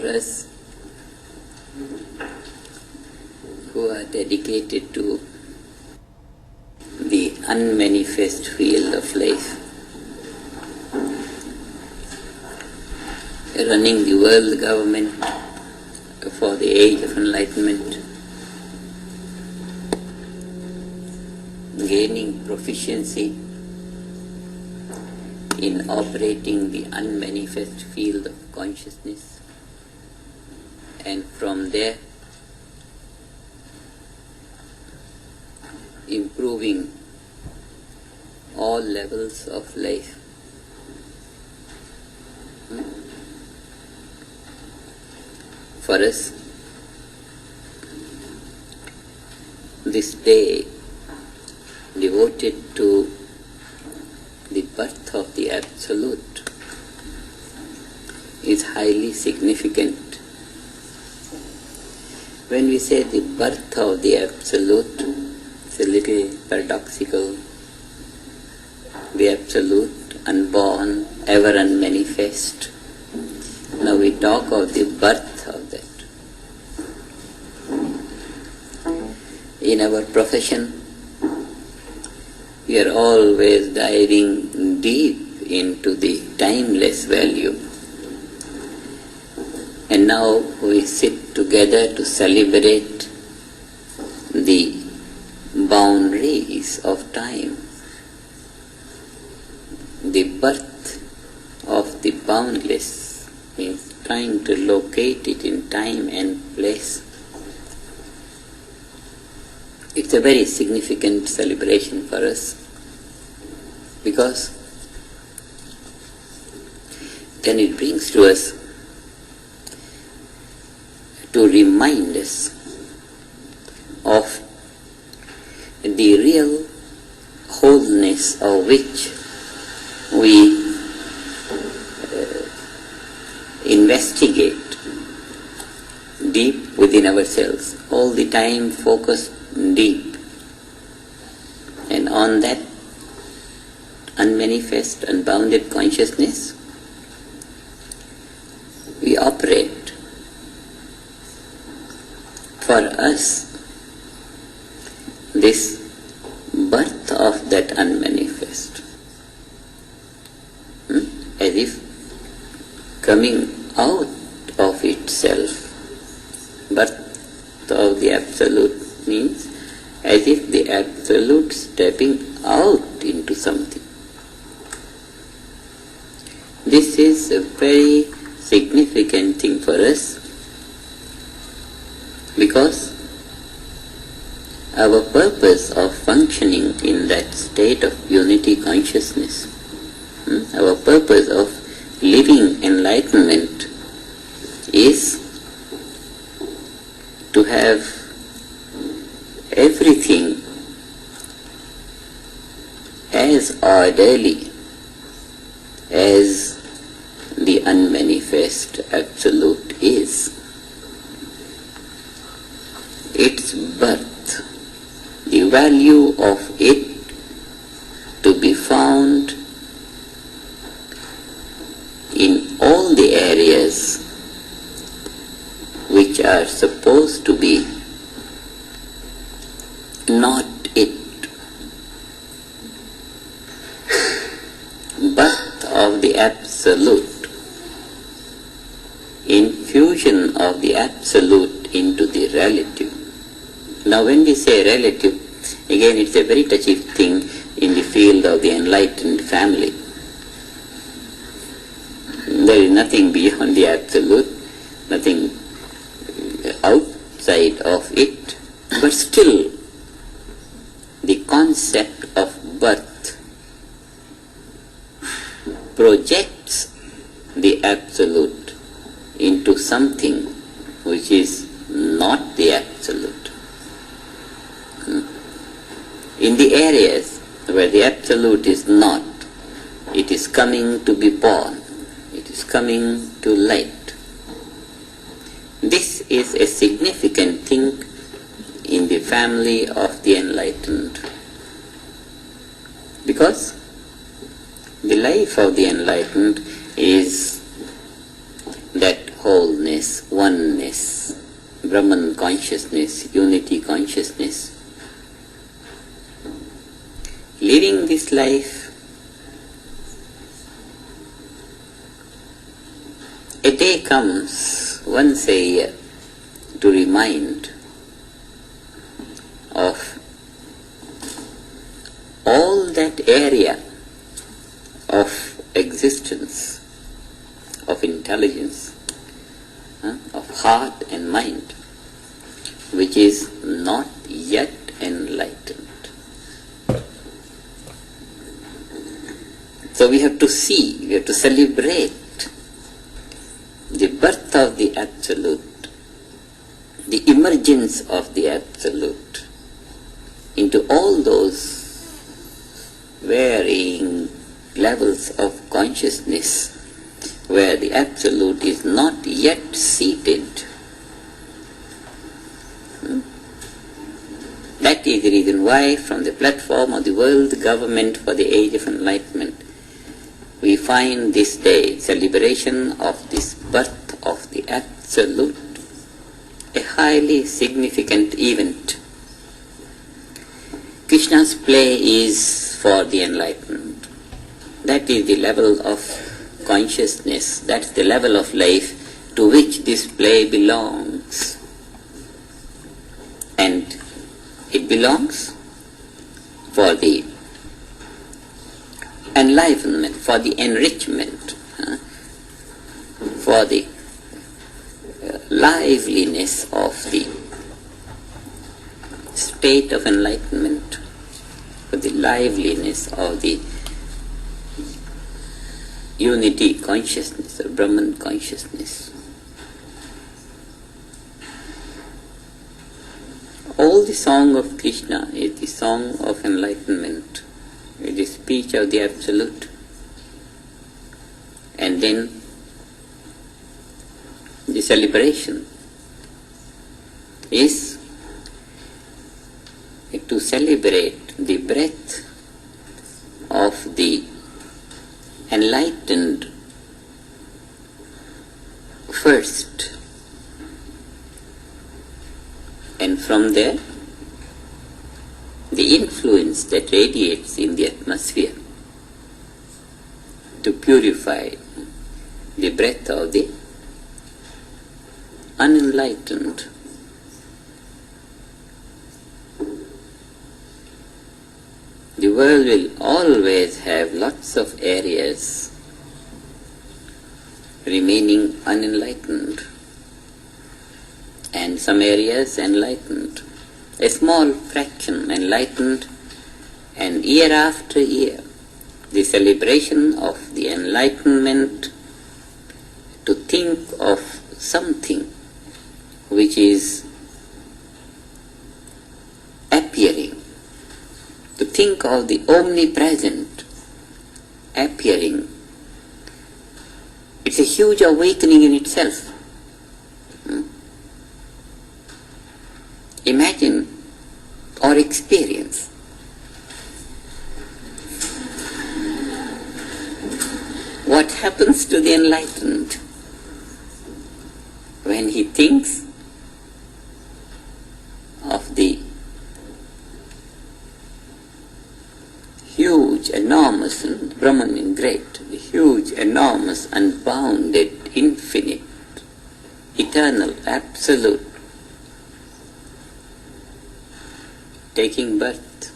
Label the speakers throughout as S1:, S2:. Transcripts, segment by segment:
S1: us who are dedicated to the unmanifest field of life, running the world government for the age of enlightenment, gaining proficiency in operating the unmanifest field of consciousness, and from there improving all levels of life. For us, this day devoted to the birth of the Absolute is highly significant. When we say the birth of the Absolute, it's a little paradoxical. The Absolute, unborn, ever unmanifest. Now we talk of the birth of that. In our profession, we are always diving deep into the timeless value. And now we sit together to celebrate the boundaries of time, the birth of the boundless, means trying to locate it in time and place. It's a very significant celebration for us, because then it brings to us to remind us of the real wholeness of which we investigate deep within ourselves, all the time focused deep, and on that unmanifest, unbounded consciousness we operate. For us, this birth of that unmanifest, as if coming out of itself, birth of the Absolute means as if the Absolute stepping out into something. This is a very significant thing for us, because our purpose of functioning in that state of unity consciousness, our purpose of living enlightenment is to have everything as orderly as the unmanifest Absolute is. Its birth, the value of it to be found in all the areas which are supposed to be not it. Birth of the Absolute, infusion of the Absolute into the relative. Now when we say relative, again it's a very touchy thing in the field of the enlightened family. There is nothing beyond the Absolute, nothing outside of it, but still the concept of birth projects the Absolute into something which is not the Absolute. In the areas where the Absolute is not, it is coming to be born, it is coming to light. This is a significant thing in the family of the enlightened, because the life of the enlightened is that wholeness, oneness, Brahman consciousness, unity consciousness. Living this life, a day comes once a year to remind of all that area of existence, of intelligence, of heart and mind, which is not yet enlightened. So we have to see, we have to celebrate the birth of the Absolute, the emergence of the Absolute into all those varying levels of consciousness where the Absolute is not yet seated. That is the reason why from the platform of the World Government for the Age of Enlightenment we find this day, celebration of this birth of the Absolute, a highly significant event. Krishna's play is for the enlightened. That is the level of consciousness, that's the level of life to which this play belongs. And it belongs for the enlightenment, for the enrichment, for the liveliness of the state of enlightenment, for the liveliness of the unity consciousness, or Brahman consciousness. All the song of Krishna is the song of enlightenment, it is speech of the Absolute. And then the celebration is to celebrate the breath of the enlightened first, and from there the influence that radiates in the atmosphere to purify the breath of the unenlightened. The world will always have lots of areas remaining unenlightened and some areas enlightened. A small fraction enlightened, and year after year the celebration of the enlightenment, to think of something which is appearing, to think of the omnipresent appearing. It's a huge awakening in itself. Imagine or experience what happens to the enlightened when he thinks of the huge, enormous, and Brahman in great, the huge, enormous, unbounded, infinite, eternal, absolute, taking birth.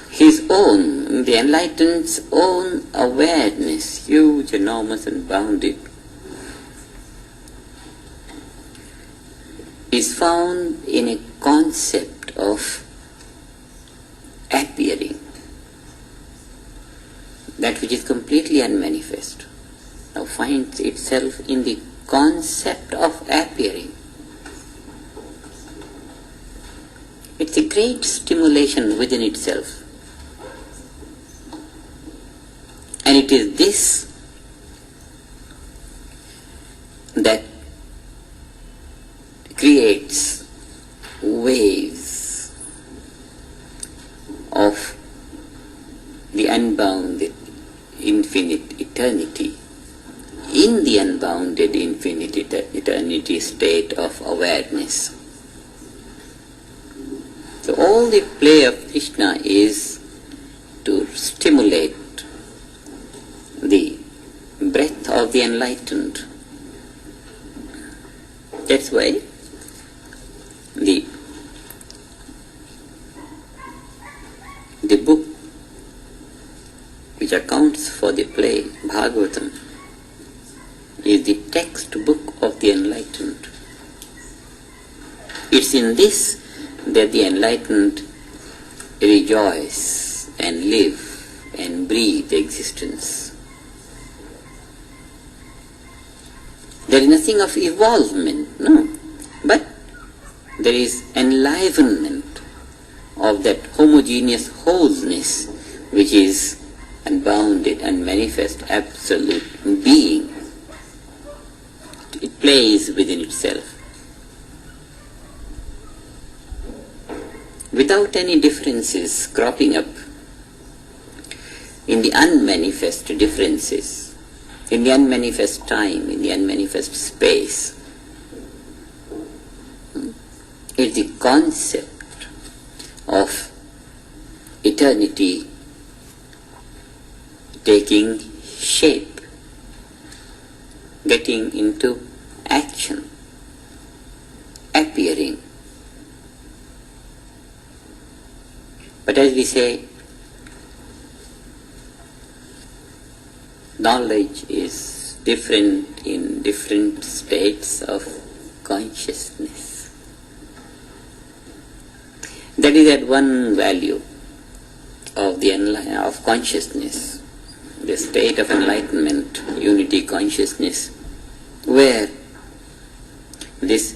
S1: His own, the enlightened's own awareness, huge, enormous, and bounded, is found in a concept of appearing, that which is completely unmanifest, now finds itself in the concept of appearing. It's a great stimulation within itself. And it is this that creates waves of the unbounded, eternity state of awareness. So all the play of Krishna is to stimulate the breath of the enlightened. That's why the book which accounts for the play, Bhagavatam, is the textbook of the enlightened. It's in this that the enlightened rejoice and live and breathe existence. There is nothing of evolvement, no, but there is enlivenment of that homogeneous wholeness which is unbounded and manifest absolute being. It plays within itself without any differences cropping up in the unmanifest differences, in the unmanifest time, in the unmanifest space. It's the concept of eternity taking shape, getting into action, appearing. But as we say, knowledge is different in different states of consciousness. That is that one value of consciousness, the state of enlightenment, unity consciousness, where this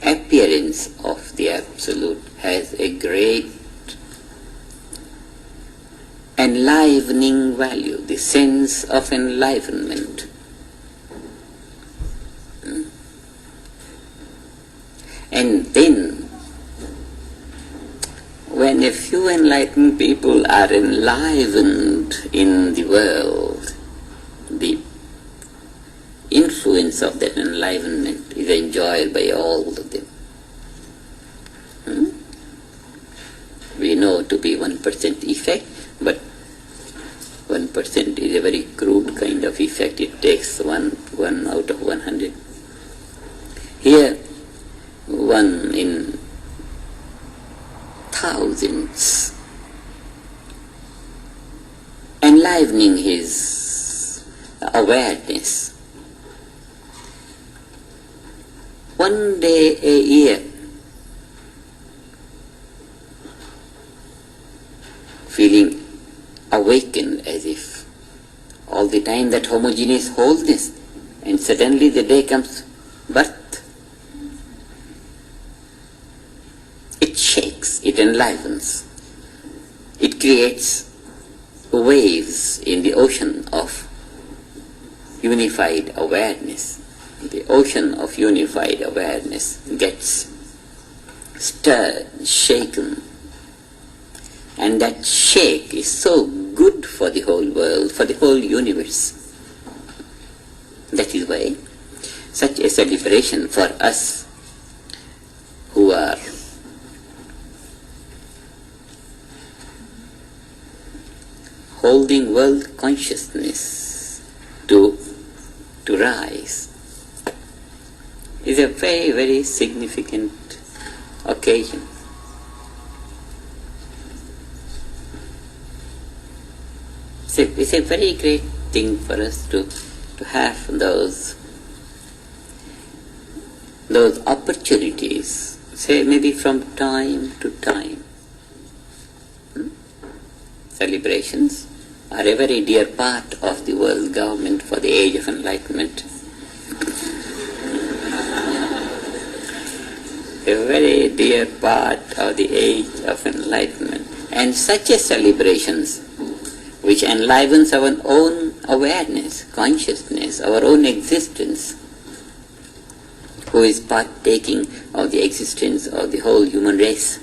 S1: appearance of the Absolute has a great enlivening value, the sense of enlivenment. And then, when a few enlightened people are enlivened in the world, the influence of that enlivenment is enjoyed by all of them. We know to be 1% effect, but 1% is a very crude kind of effect. It takes one out of 100. Here, 1 in thousands, enlivening his awareness. One day a year, feeling awakened as if all the time that homogeneous wholeness, and suddenly the day comes, birth. It shakes, it enlivens, it creates waves in the ocean of unified awareness. The ocean of unified awareness gets stirred, shaken, and that shake is so good for the whole world, for the whole universe. That is why such a celebration for us who are holding world consciousness to rise is a very, very significant occasion. It's a very great thing for us to have those opportunities, say maybe from time to time. Celebrations are a very dear part of the world government for the age of enlightenment. A very dear part of the age of enlightenment. And such a celebrations which enlivens our own awareness, consciousness, our own existence, who is partaking of the existence of the whole human race.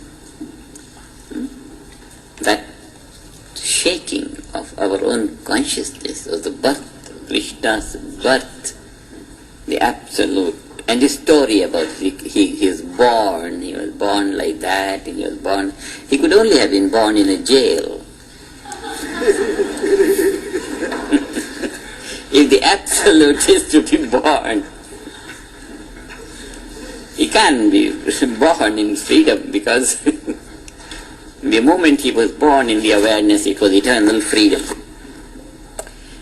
S1: That shaking of our own consciousness, of the birth, Krishna's birth, the absolute. And the story about he was born like that, and he could only have been born in a jail. If the absolute is to be born, he can't be born in freedom, because the moment he was born in the awareness, it was eternal freedom.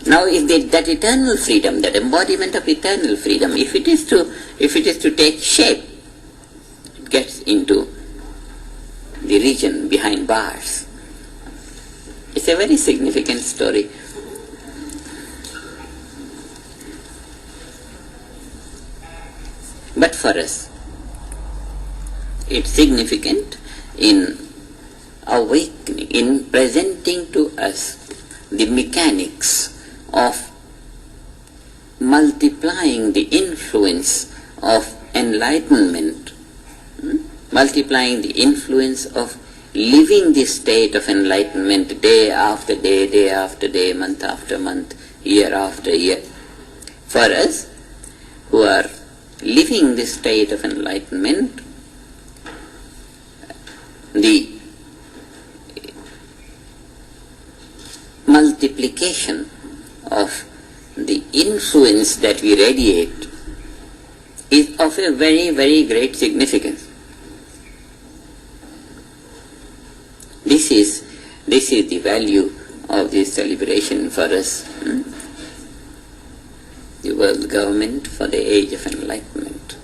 S1: Now, if that eternal freedom, that embodiment of eternal freedom, if it is to take shape, it gets into the region behind bars. It's a very significant story. But for us, it's significant in awakening, in presenting to us the mechanics of multiplying the influence of enlightenment, multiplying the influence of living this state of enlightenment day after day, month after month, year after year. For us who are living this state of enlightenment, the multiplication of the influence that we radiate is of a very, very great significance. This is the value of this celebration for us. The world government for the age of enlightenment.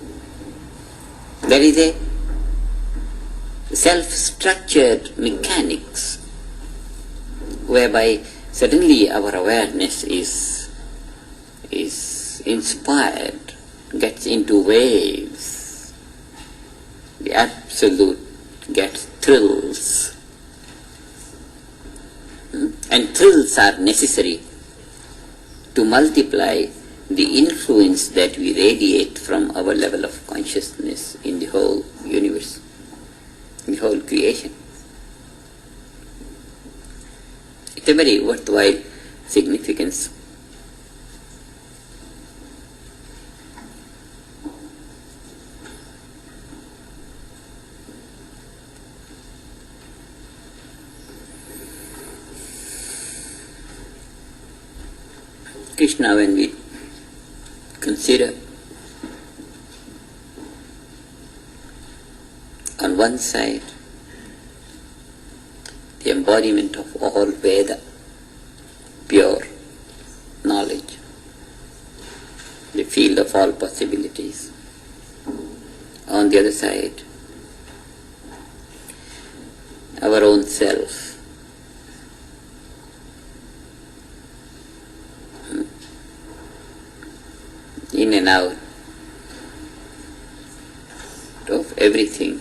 S1: There is a self-structured mechanics whereby suddenly our awareness is inspired, gets into waves. The absolute gets thrills. And thrills are necessary to multiply the influence that we radiate from our level of consciousness in the whole universe, in the whole creation. It's a very worthwhile significance. Krishna, when we consider on one side the embodiment of all Veda, pure knowledge, the field of all possibilities. On the other side, our own self, in and out of everything.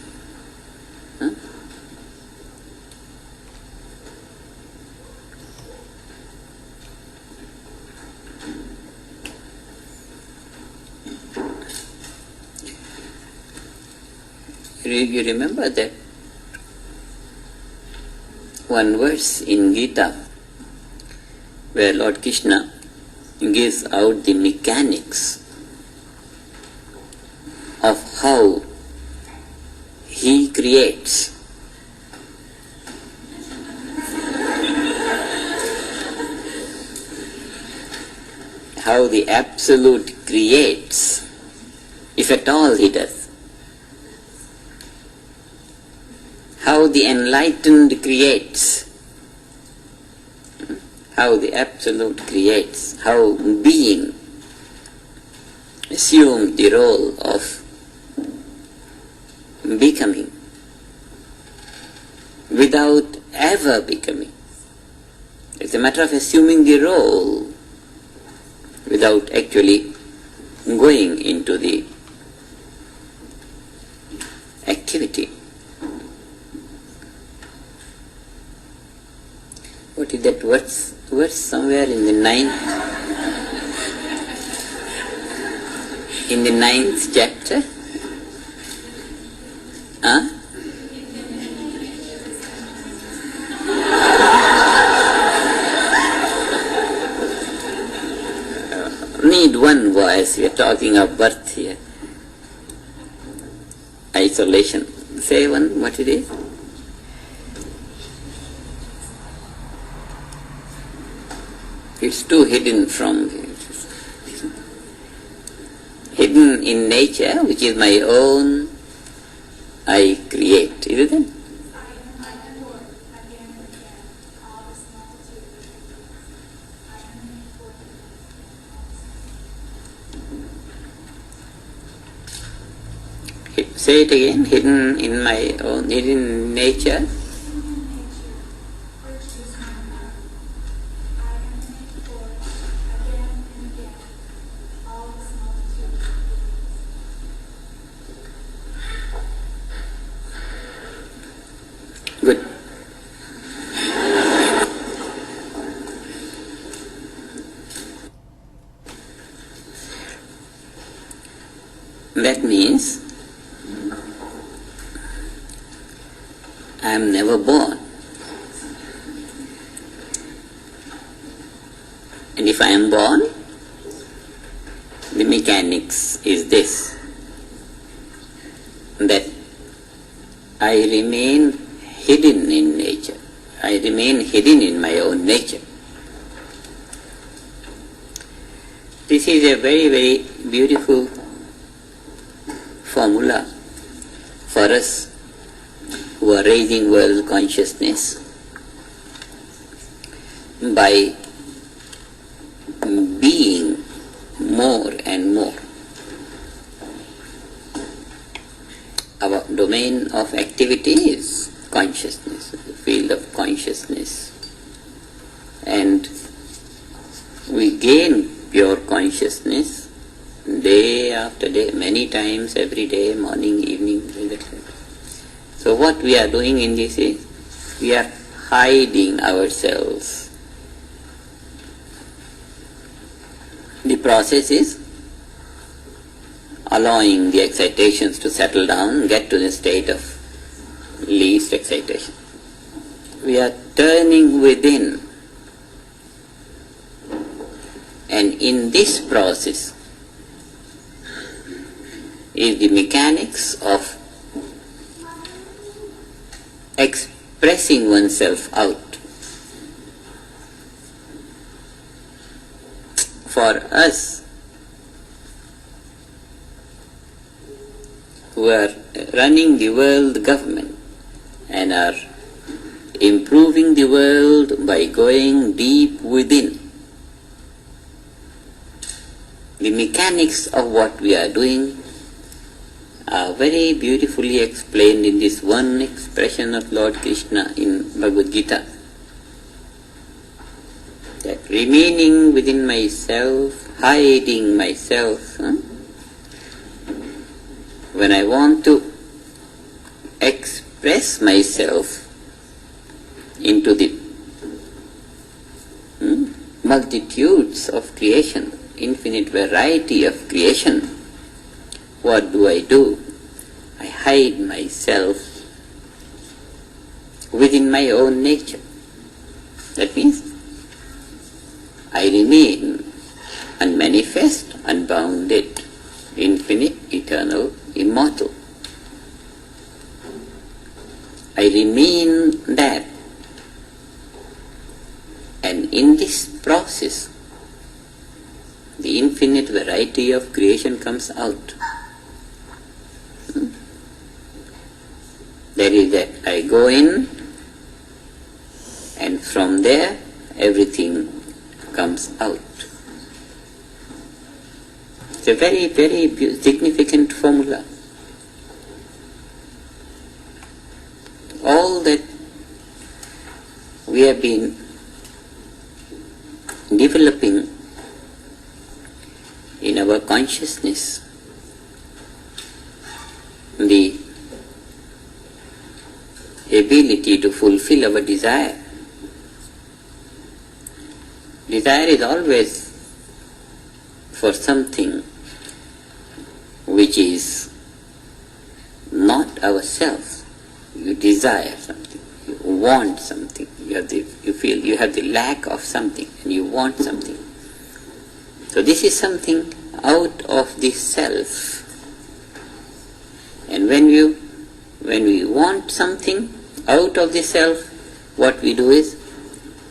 S1: You remember that one verse in Gita where Lord Krishna gives out the mechanics of how he creates. How the Absolute creates, if at all he does. How the enlightened creates. How the Absolute creates. How being assumes the role of becoming without ever becoming. It's a matter of assuming the role without actually going into the activity. What is that verse somewhere in the ninth chapter? Need one human voice. We are talking of birth here. Isolation. Say one, what it is? It's too hidden from you. Hidden in nature, which is my own, I create, isn't it? Say it again, hidden in my own, hidden in nature. Good. That means I am never born. And if I am born, the mechanics is this, that I remain hidden in nature. I remain hidden in my own nature. This is a very, very beautiful formula for us who are raising world consciousness by being more and more. Our domain of activity is consciousness, the field of consciousness. And we gain pure consciousness day after day, many times, every day, morning, evening, etc. So what we are doing in this is, we are hiding ourselves. The process is allowing the excitations to settle down, get to the state of least excitation. We are turning within, and in this process is the mechanics of expressing oneself out. For us who are running the world government and are improving the world by going deep within, the mechanics of what we are doing are very beautifully explained in this one expression of Lord Krishna in Bhagavad Gita. That remaining within myself, hiding myself. When I want to express myself into the multitudes of creation, infinite variety of creation, what do? I hide myself within my own nature. That means I remain unmanifest, unbounded, infinite, eternal, immortal. I remain that. And in this process, the infinite variety of creation comes out. There is that I go in, and from there everything comes out. It's a very, very significant formula. All that we have been developing in our consciousness, the ability to fulfill our desire. Desire is always for something which is not ourselves. You desire something, you want something, you feel you have the lack of something and you want something. So this is something out of the self. And when we want something out of the self, what we do is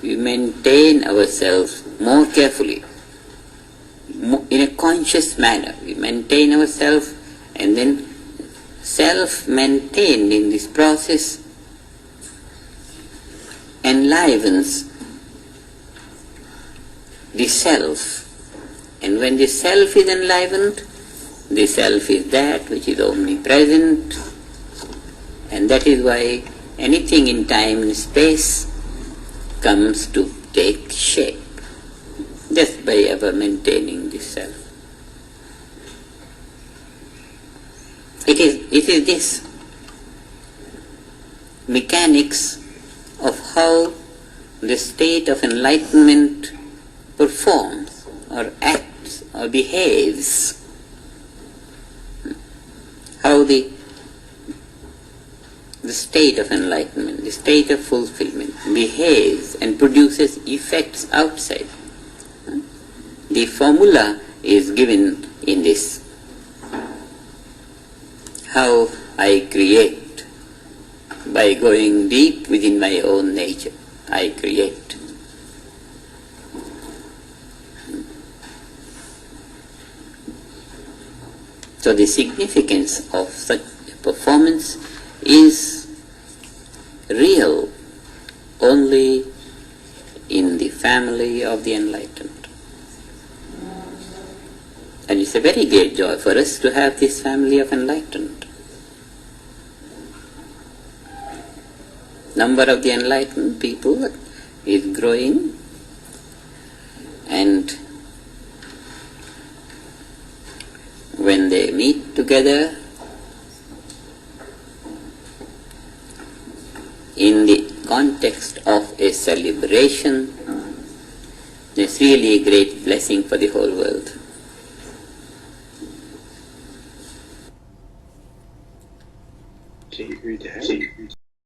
S1: we maintain ourselves more carefully, in a conscious manner. We maintain ourselves, and then self-maintained in this process enlivens the self. And when the self is enlivened, the self is that which is omnipresent, and that is why anything in time and space comes to take shape, just by ever maintaining the self. It is this mechanics of how the state of enlightenment performs or acts or behaves, how the state of enlightenment, the state of fulfillment behaves and produces effects outside. The formula is given in this. How I create, by going deep within my own nature, I create. So the significance of such a performance is real only in the family of the enlightened. And it's a very great joy for us to have this family of enlightened. Number of the enlightened people is growing, and when they meet together in the context of a celebration, it's really a great blessing for the whole world.
S2: Take your day.